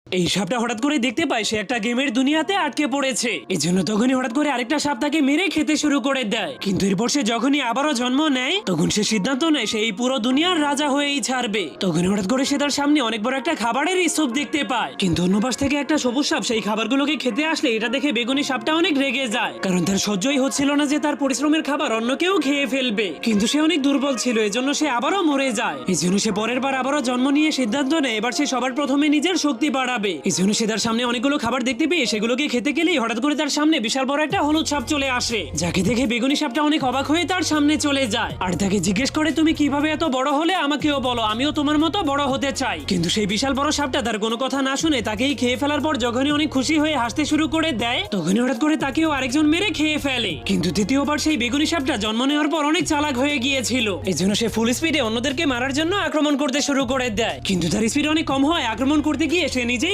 এই সাপটা হঠাৎ করে দেখতে পায় সে একটা গেমের দুনিয়াতে আটকে পড়েছে। এই জন্য তখনই হঠাৎ করে আরেকটা সাপ তাকে মেরে খেতে শুরু করে দেয়। কিন্তু এরপর সে যখনই আবারও জন্ম নেয় তখন সে সিদ্ধান্ত নেয় সে এই পুরো দুনিয়ার রাজা হয়েই ছাড়বে। তখন হঠাৎ করে সে তার সামনে অনেক বড় একটা খাবারের স্তূপ দেখতে পায়। কিন্তু অন্য পাশ থেকে একটা সবুজ সাপ সেই খাবারগুলোকে খেতে আসলে এটা দেখে বেগুনি সাপটা অনেক রেগে যায়, কারণ তার সহ্যই হচ্ছিল না যে তার পরিশ্রমের খাবার অন্য কেউ খেয়ে ফেলবে। কিন্তু সে অনেক দুর্বল ছিল, এজন্য সে আবারও মরে যায়। এই জন্য সে পরের বার আবারও জন্ম নিয়ে সিদ্ধান্ত নেয় এবার সে সবার প্রথমে নিজের শক্তি বাড়াবে। এই জন্য সে তার সামনে অনেকগুলো খাবার দেখতে পেয়ে সেগুলোকে খেতে গেলেই হঠাৎ করে তার সামনে বিশাল বড় একটা হলুদ সাপ চলে আসে, যাকে দেখে বেগুনি সাপটা অনেক অবাক হয়ে তার সামনে চলে যায় আর তাকে জিজ্ঞেস করে তুমি কিভাবে এত বড় হলে, আমাকেও বলো, আমিও তোমার মতো বড় হতে চাই। কিন্তু সেই বিশাল বড় সাপটা তার কোনো কথা না শুনে তাকেই খেয়ে ফেলার পর যখনই অনেক খুশি হয়ে হাসতে শুরু করে দেয় তখনই হঠাৎ করে তাকেও আরেকজন মেরে খেয়ে ফেলে। কিন্তু তৃতীয়বার সেই বেগুনি সাপটা জন্ম নেওয়ার পর অনেক চালাক হয়ে গিয়েছিল, এই জন্য সে ফুল স্পিডে অন্যদেরকে মারার জন্য আক্রমণ করতে শুরু করে দেয়। কিন্তু তার স্পিড অনেক কম হয়, আক্রমণ করতে গিয়ে সে নিজে